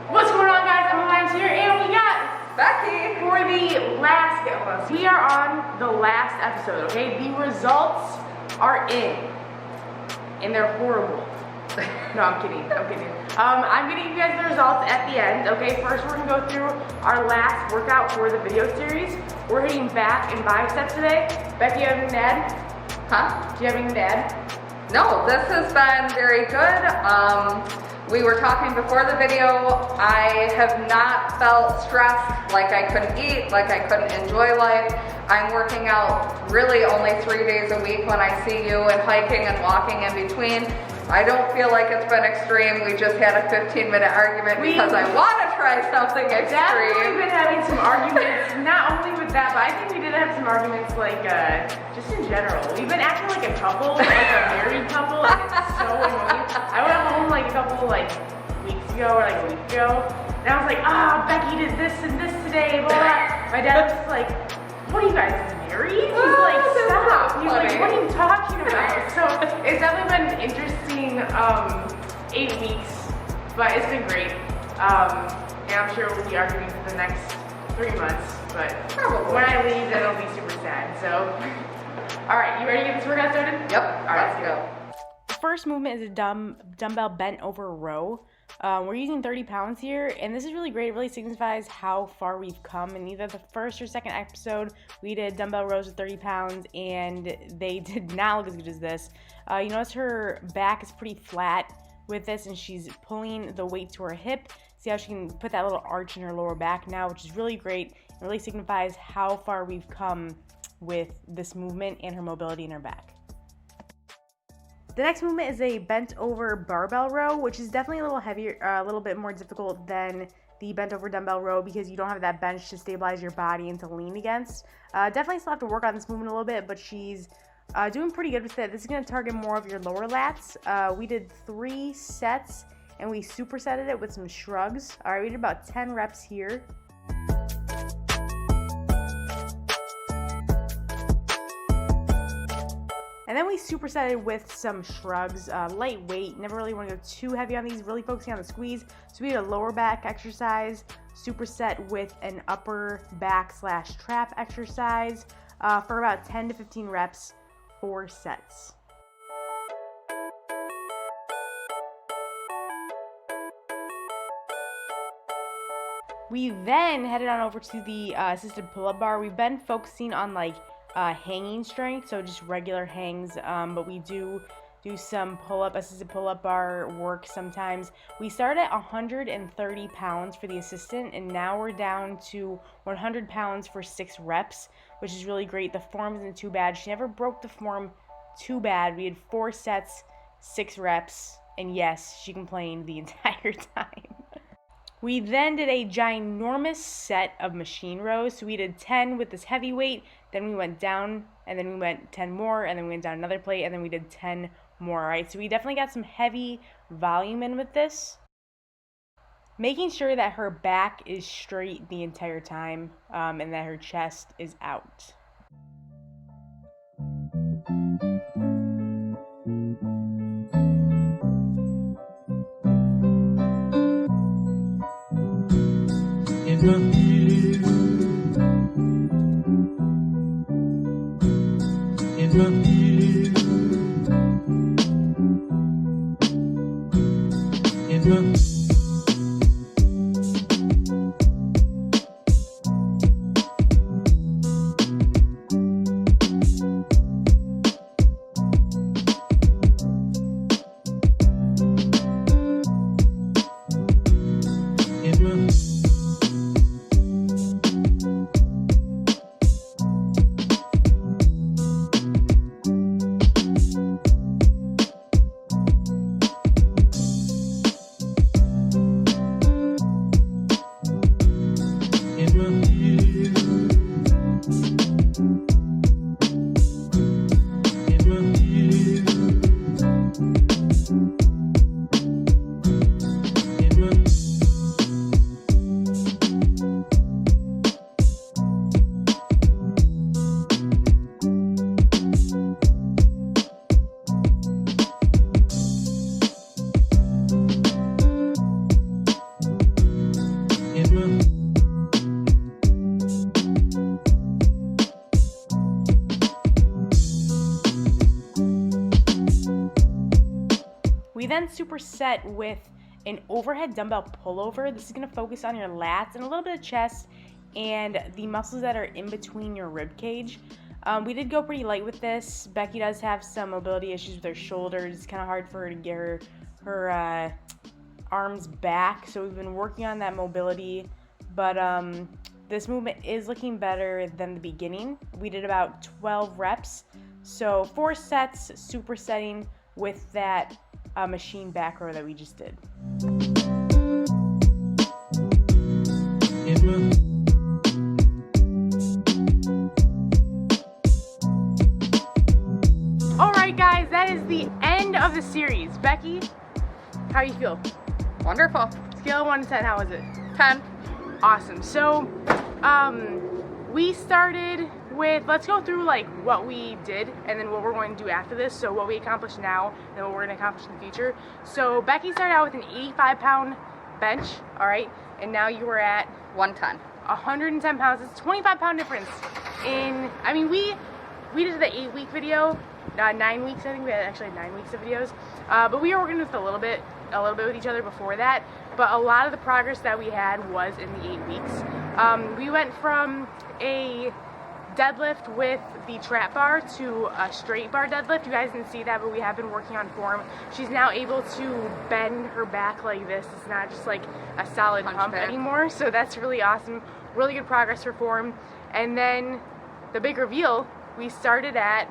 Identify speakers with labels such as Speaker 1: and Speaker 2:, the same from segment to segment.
Speaker 1: What's going on, guys? I'm Weyand here, and we got
Speaker 2: Becky
Speaker 1: for the last episode. We are on the last episode, okay? The results are in, and they're horrible. No, I'm kidding. I'm gonna give you guys the results at the end, okay? First, we're gonna go through our last workout for the video series. We're hitting back and bicep today. Becky, you have anything to add?
Speaker 2: Huh?
Speaker 1: Do you have anything to add?
Speaker 2: No, this has been very good. We were talking before the video. I have not felt stressed, like I couldn't eat, like I couldn't enjoy life. I'm working out really only 3 days a week when I see you, and hiking and walking in between. I don't feel like it's been extreme. We just had a 15-minute argument because I want to try something extreme.
Speaker 1: Definitely been having some arguments, not only with that, but I think we did have some arguments like just in general. We've been acting like a couple, like a married couple, and it's so annoying. I went home like a couple weeks ago or like a week ago, and I was like, Becky did this and this today, blah, blah. My dad was just like, what are you guys, married? He's like, stop. He's like, what are you talking about? So it's definitely been an interesting 8 weeks, but it's been great. And I'm sure we'll be arguing for the next 3 months, but probably when I leave, then it'll be super sad. So, all right, you ready to get this workout started?
Speaker 2: Yep.
Speaker 1: All right,
Speaker 2: let's go.
Speaker 1: The first movement is a dumbbell bent over row. We're using 30 pounds here, and this is really great. It really signifies how far we've come. In either the first or second episode, we did dumbbell rows with 30 pounds, and they did not look as good as this. You notice her back is pretty flat with this, and she's pulling the weight to her hip. See how she can put that little arch in her lower back now, which is really great. It really signifies how far we've come with this movement and her mobility in her back. The next movement is a bent over barbell row, which is definitely a little heavier, a little bit more difficult than the bent over dumbbell row because you don't have that bench to stabilize your body and to lean against. Definitely still have to work on this movement a little bit, but she's doing pretty good with it. This is going to target more of your lower lats. We did 3 sets and we supersetted it with some shrugs. All right, we did about 10 reps here. And then we supersetted with some shrugs, lightweight. Never really want to go too heavy on these, really focusing on the squeeze. So we did a lower back exercise, superset with an upper back / trap exercise for about 10 to 15 reps, 4 sets. We then headed on over to the assisted pull-up bar. We've been focusing on hanging strength, so just regular hangs, but we do some assisted pull-up bar work sometimes. We started at 130 pounds for the assistant, and now we're down to 100 pounds for 6 reps, which is really great. The form isn't too bad. She never broke the form too bad. We had 4 sets, 6 reps, and yes, she complained the entire time. We then did a ginormous set of machine rows. So we did 10 with this heavy weight, then we went down, and then we went 10 more, and then we went down another plate, and then we did 10 more, all right? So we definitely got some heavy volume in with this. Making sure that her back is straight the entire time, and that her chest is out.
Speaker 3: In my ear, in my ear, in my
Speaker 1: We then superset with an overhead dumbbell pullover. This is gonna focus on your lats and a little bit of chest and the muscles that are in between your rib cage. We did go pretty light with this. Becky does have some mobility issues with her shoulders. It's kind of hard for her to get her arms back, so we've been working on that mobility, but this movement is looking better than the beginning. We did about 12 reps, so 4 sets, supersetting with that machine back row that we just did. Alright guys, that is the end of the series. Becky, how you feel?
Speaker 2: Wonderful.
Speaker 1: Scale of 1 to 10, how was it?
Speaker 2: 10.
Speaker 1: Awesome. So, we started with, let's go through like what we did and then what we're going to do after this. So what we accomplished now and what we're going to accomplish in the future. So Becky started out with an 85-pound bench, all right? And now you were at
Speaker 2: 110.
Speaker 1: 110 pounds. It's a 25-pound difference in, I mean, we did the 8-week video, 9 weeks, I think we had actually 9 weeks of videos, but we were working with a little bit with each other before that, but a lot of the progress that we had was in the 8 weeks. We went from a deadlift with the trap bar to a straight bar deadlift. You guys didn't see that, but we have been working on form. She's now able to bend her back like this. It's not just like a solid pump anymore, so that's really awesome. Really good progress for form. And then the big reveal, we started at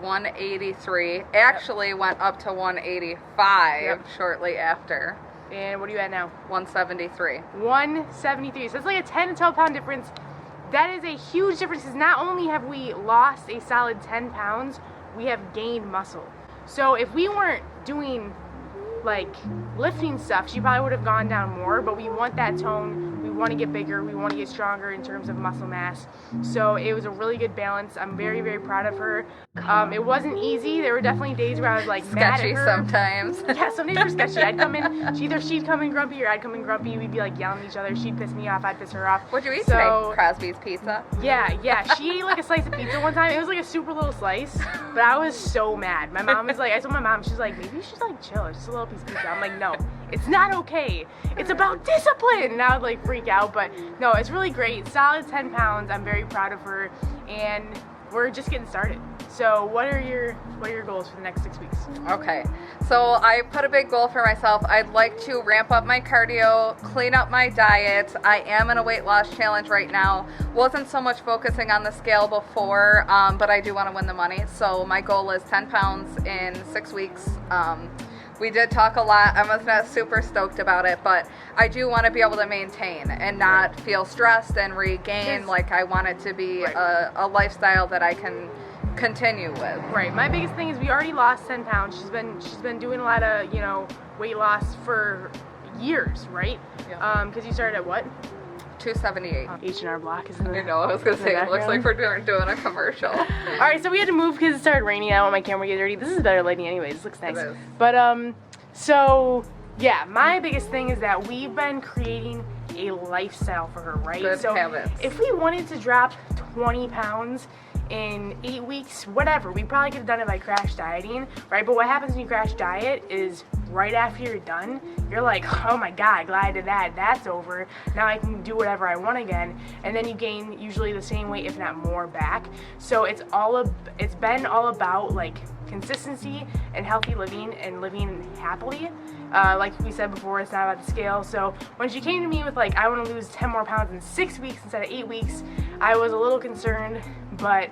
Speaker 2: 183. Actually went up to 185 shortly after.
Speaker 1: And what are you at now?
Speaker 2: 173.
Speaker 1: 173. So it's like a 10 to 12 pound difference. That is a huge difference because not only have we lost a solid 10 pounds, we have gained muscle. So if we weren't doing like lifting stuff, she probably would have gone down more, but we want that tone. We want to get bigger. We want to get stronger in terms of muscle mass. So it was a really good balance. I'm very, very proud of her. It wasn't easy. There were definitely days where I was like
Speaker 2: sketchy
Speaker 1: mad at her.
Speaker 2: Sometimes.
Speaker 1: Yeah, some days were sketchy. I'd come in, she'd come in grumpy or I'd come in grumpy. We'd be like yelling at each other. She'd piss me off. I'd piss her off.
Speaker 2: What'd you eat today? Crosby's pizza?
Speaker 1: Yeah. She ate like a slice of pizza one time. It was like a super little slice, but I was so mad. My mom was like, I told my mom, she's like, maybe you should like chill. It's just a little piece of pizza. I'm like, no, it's not okay. It's about discipline. And I would like freak out, but no, it's really great. Solid 10 pounds. I'm very proud of her, and we're just getting started. So what are your goals for the next 6 weeks?
Speaker 2: Okay, so I put a big goal for myself. I'd like to ramp up my cardio, clean up my diet. I am in a weight loss challenge right now. Wasn't so much focusing on the scale before, but I do want to win the money. So my goal is 10 pounds in 6 weeks. We did talk a lot. I was not super stoked about it, but I do want to be able to maintain and not feel stressed and regain. Like I want it to be a lifestyle that I can continue with.
Speaker 1: Right. My biggest thing is we already lost 10 pounds. She's been doing a lot of, weight loss for years, right?
Speaker 2: Yeah.
Speaker 1: Because you started at what?
Speaker 2: 278.
Speaker 1: H&R Block, isn't it?
Speaker 2: I know, I was going to say, it looks like we're doing a commercial.
Speaker 1: Alright, so we had to move because it started raining. I don't want my camera to get dirty. This is better lighting anyways. This looks nice.
Speaker 2: It is.
Speaker 1: But, so, yeah, my biggest thing is that we've been creating a lifestyle for her, right?
Speaker 2: Good habits.
Speaker 1: If we wanted to drop 20 pounds in 8 weeks, whatever, we probably could have done it by crash dieting, right? But what happens when you crash diet is right after you're done, you're like, oh my God, glad I did that. That's over. Now I can do whatever I want again. And then you gain usually the same weight, if not more, back. So it's been all about like consistency and healthy living and living happily. Like we said before, it's not about the scale. So when she came to me with like, I want to lose 10 more pounds in 6 weeks instead of 8 weeks, I was a little concerned, but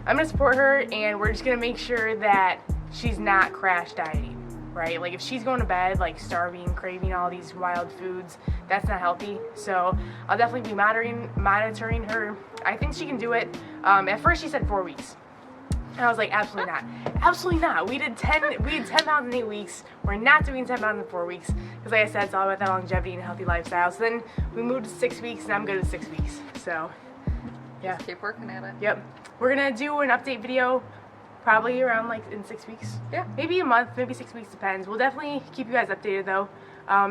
Speaker 1: I'm gonna support her and we're just gonna make sure that she's not crash dieting, right? Like if she's going to bed like starving, craving all these wild foods, that's not healthy. So I'll definitely be monitoring her. I think she can do it. At first she said 4 weeks. And I was like, absolutely not. Absolutely not. We had 10 pounds in 8 weeks. We're not doing 10 pounds in 4 weeks. Because like I said, it's all about that longevity and healthy lifestyle. So then we moved to 6 weeks and I'm good with 6 weeks. So yeah.
Speaker 2: Just keep working at it.
Speaker 1: Yep. We're gonna do an update video probably around like in 6 weeks.
Speaker 2: Yeah.
Speaker 1: Maybe a month, maybe 6 weeks, depends. We'll definitely keep you guys updated though.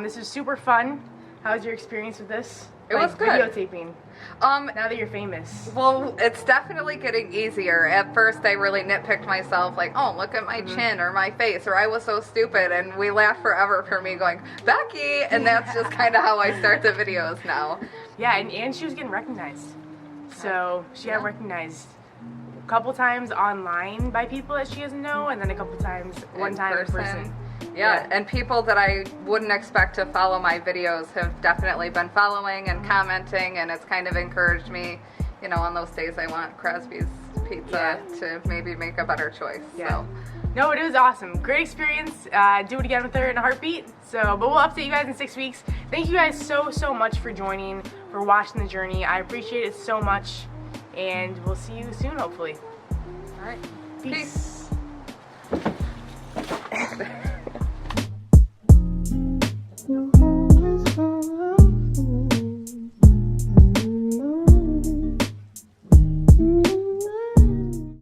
Speaker 1: This is super fun. How was your experience with this?
Speaker 2: It was good.
Speaker 1: Videotaping. Now that you're famous.
Speaker 2: Well, it's definitely getting easier. At first, I really nitpicked myself, like, oh, look at my chin or my face, or I was so stupid, and we laugh forever for me going, Becky, and that's just kind of how I start the videos now.
Speaker 1: Yeah, and she was getting recognized. So she got recognized a couple times online by people that she doesn't know, and then a couple times, one time in person.
Speaker 2: Yeah, and people that I wouldn't expect to follow my videos have definitely been following and commenting, and it's kind of encouraged me, you know, on those days I want Crosby's Pizza to maybe make a better choice.
Speaker 1: Yeah.
Speaker 2: So.
Speaker 1: No, it was awesome. Great experience. Do it again with her in a heartbeat. So, but we'll update you guys in 6 weeks. Thank you guys so much for joining, for watching the journey. I appreciate it so much, and we'll see you soon, hopefully.
Speaker 2: All right.
Speaker 1: Peace.